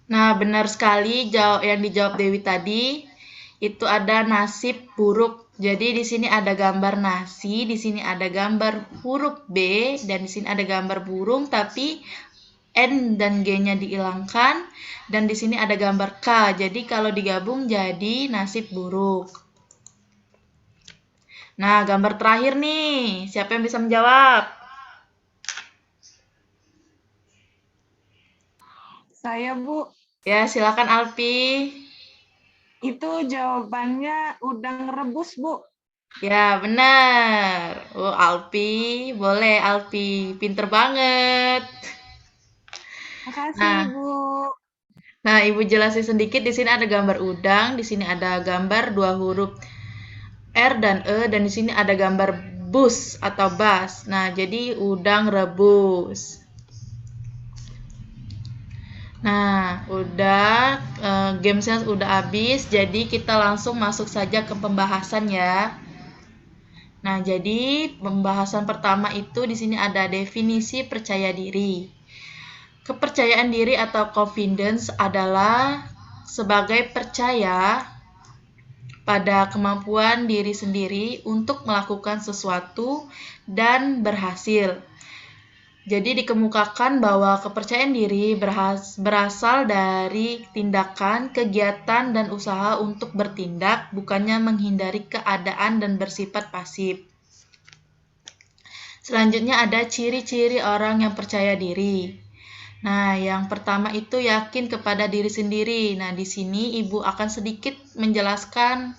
Nah, benar sekali yang dijawab Dewi tadi. Itu ada nasib buruk. Jadi di sini ada gambar nasi, di sini ada gambar huruf B, dan di sini ada gambar burung tapi N dan G-nya dihilangkan, dan di sini ada gambar K. Jadi kalau digabung jadi nasib buruk. Nah, gambar terakhir nih. Siapa yang bisa menjawab? Saya, Bu. Ya, silakan Alpi. Itu jawabannya udang rebus, Bu. Ya, benar. Oh, Alpi. Boleh, Alpi. Pinter banget. Makasih, Nah, Bu. Ibu jelasin sedikit. Di sini ada gambar udang, di sini ada gambar dua huruf R dan E, dan di sini ada gambar bus atau bus. Nah, jadi udang rebus. Nah, udah gamesnya udah habis, jadi kita langsung masuk saja ke pembahasan ya. Nah, jadi pembahasan pertama itu di sini ada definisi percaya diri. Kepercayaan diri atau confidence adalah sebagai percaya pada kemampuan diri sendiri untuk melakukan sesuatu dan berhasil. Jadi dikemukakan bahwa kepercayaan diri berasal dari tindakan, kegiatan, dan usaha untuk bertindak, bukannya menghindari keadaan dan bersifat pasif. Selanjutnya ada ciri-ciri orang yang percaya diri. Nah, yang pertama itu yakin kepada diri sendiri. Nah, di sini Ibu akan sedikit menjelaskan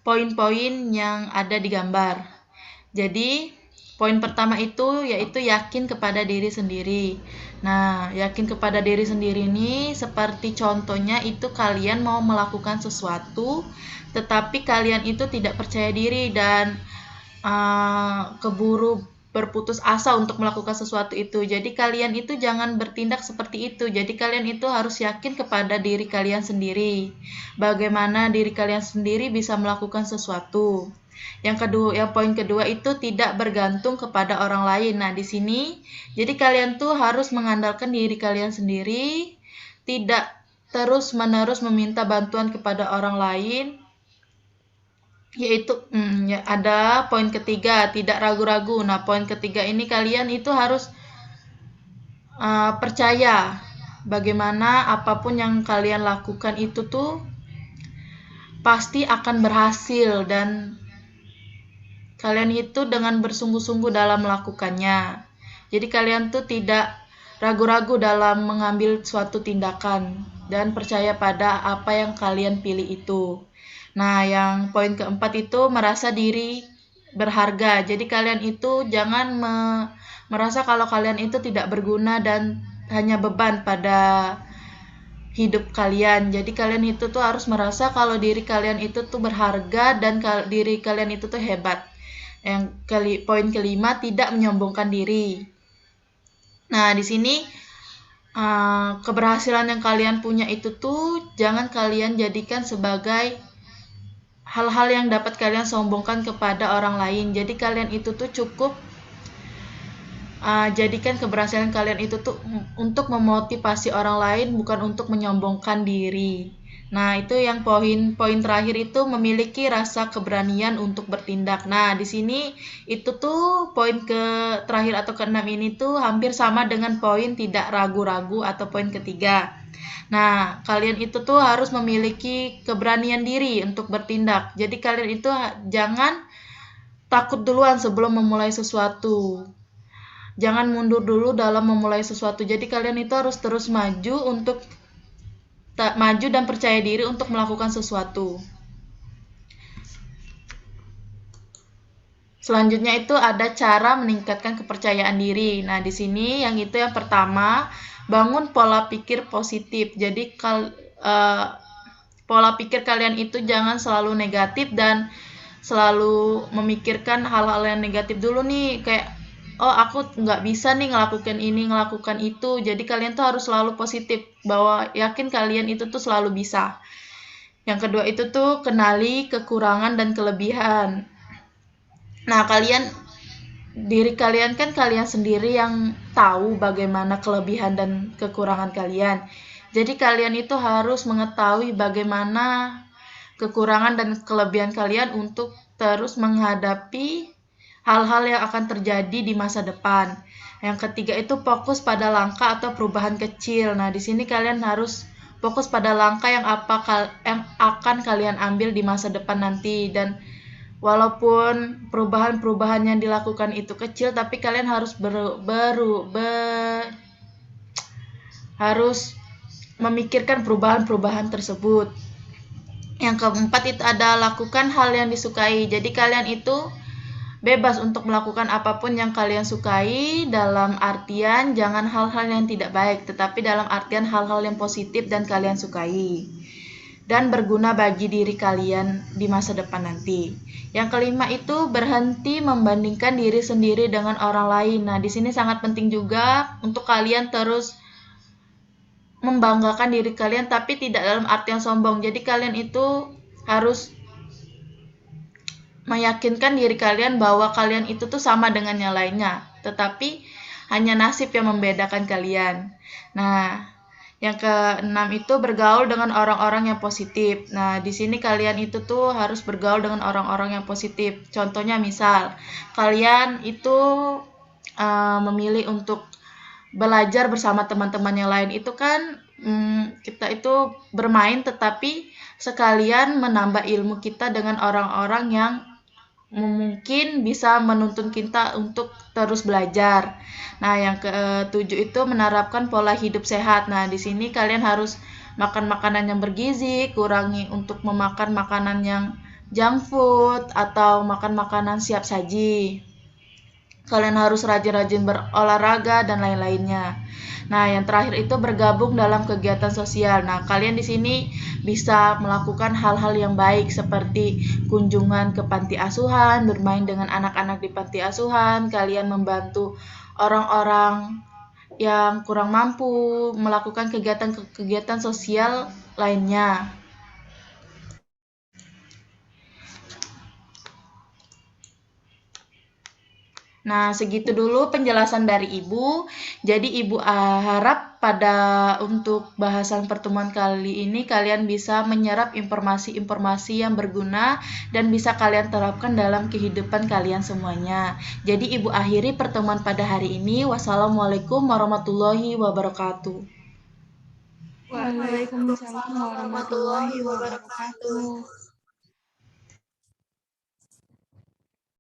poin-poin yang ada di gambar. Jadi, poin pertama itu yaitu yakin kepada diri sendiri. Nah, yakin kepada diri sendiri ini seperti contohnya itu kalian mau melakukan sesuatu, tetapi kalian itu tidak percaya diri dan keburu berputus asa untuk melakukan sesuatu itu. Jadi kalian itu jangan bertindak seperti itu. Jadi kalian itu harus yakin kepada diri kalian sendiri. Bagaimana diri kalian sendiri bisa melakukan sesuatu. Yang poin kedua itu tidak bergantung kepada orang lain. Nah, di sini jadi kalian tuh harus mengandalkan diri kalian sendiri, tidak terus-menerus meminta bantuan kepada orang lain, yaitu ya, ada poin ketiga, tidak ragu-ragu. Nah, poin ketiga ini kalian itu harus percaya bagaimana apapun yang kalian lakukan itu tuh pasti akan berhasil, dan kalian itu dengan bersungguh-sungguh dalam melakukannya. Jadi kalian tuh tidak ragu-ragu dalam mengambil suatu tindakan dan percaya pada apa yang kalian pilih itu. Nah, yang poin keempat itu merasa diri berharga. Jadi kalian itu jangan merasa kalau kalian itu tidak berguna dan hanya beban pada hidup kalian. Jadi kalian itu tuh harus merasa kalau diri kalian itu tuh berharga dan diri kalian itu tuh hebat. Poin kelima, tidak menyombongkan diri. Nah, di sini keberhasilan yang kalian punya itu tuh jangan kalian jadikan sebagai hal-hal yang dapat kalian sombongkan kepada orang lain. Jadi kalian itu tuh cukup jadikan keberhasilan kalian itu tuh untuk memotivasi orang lain, bukan untuk menyombongkan diri. Nah, itu yang poin terakhir itu memiliki rasa keberanian untuk bertindak. Nah, di sini itu tuh poin ke terakhir atau keenam ini tuh hampir sama dengan poin tidak ragu-ragu atau poin ketiga. Nah, kalian itu tuh harus memiliki keberanian diri untuk bertindak. Jadi kalian itu jangan takut duluan sebelum memulai sesuatu. Jangan mundur dulu dalam memulai sesuatu. Jadi kalian itu harus terus maju dan percaya diri untuk melakukan sesuatu. Selanjutnya itu ada cara meningkatkan kepercayaan diri. Nah, di sini yang pertama, bangun pola pikir positif. Jadi pola pikir kalian itu jangan selalu negatif dan selalu memikirkan hal-hal yang negatif dulu nih, kayak oh aku nggak bisa nih ngelakukan ini ngelakukan itu. Jadi kalian tuh harus selalu positif, bahwa yakin kalian itu tuh selalu bisa. Yang kedua itu tuh kenali kekurangan dan kelebihan. Nah, diri kalian kan kalian sendiri yang tahu bagaimana kelebihan dan kekurangan kalian. Jadi kalian itu harus mengetahui bagaimana kekurangan dan kelebihan kalian untuk terus menghadapi hal-hal yang akan terjadi di masa depan. Yang ketiga itu fokus pada langkah atau perubahan kecil. Nah, di sini kalian harus fokus pada langkah yang akan kalian ambil di masa depan nanti, dan walaupun perubahan-perubahan yang dilakukan itu kecil, tapi kalian harus harus memikirkan perubahan-perubahan tersebut. Yang keempat itu ada lakukan hal yang disukai. Jadi kalian itu bebas untuk melakukan apapun yang kalian sukai, dalam artian jangan hal-hal yang tidak baik, tetapi dalam artian hal-hal yang positif dan kalian sukai dan berguna bagi diri kalian di masa depan nanti. Yang kelima itu berhenti membandingkan diri sendiri dengan orang lain. Nah, di sini sangat penting juga untuk kalian terus membanggakan diri kalian, tapi tidak dalam artian sombong. Jadi kalian itu harus meyakinkan diri kalian bahwa kalian itu tuh sama dengan yang lainnya, tetapi hanya nasib yang membedakan kalian. Nah, yang keenam itu bergaul dengan orang-orang yang positif. Nah, di sini kalian itu tuh harus bergaul dengan orang-orang yang positif. Contohnya misal, kalian itu memilih untuk belajar bersama teman-teman yang lain. Itu kan kita itu bermain, tetapi sekalian menambah ilmu kita dengan orang-orang yang mungkin bisa menuntun kita untuk terus belajar. Nah, yang ketujuh itu menerapkan pola hidup sehat. Nah, di sini kalian harus makan makanan yang bergizi, kurangi untuk memakan makanan yang junk food atau makan makanan siap saji. Kalian harus rajin-rajin berolahraga dan lain-lainnya. Nah, yang terakhir itu bergabung dalam kegiatan sosial. Nah, kalian di sini bisa melakukan hal-hal yang baik seperti kunjungan ke panti asuhan, bermain dengan anak-anak di panti asuhan, kalian membantu orang-orang yang kurang mampu, melakukan kegiatan-kegiatan sosial lainnya. Nah, segitu dulu penjelasan dari Ibu. Jadi Ibu harap untuk bahasan pertemuan kali ini kalian bisa menyerap informasi-informasi yang berguna dan bisa kalian terapkan dalam kehidupan kalian semuanya. Jadi Ibu akhiri pertemuan pada hari ini. Wassalamualaikum warahmatullahi wabarakatuh. Waalaikumsalam warahmatullahi wabarakatuh.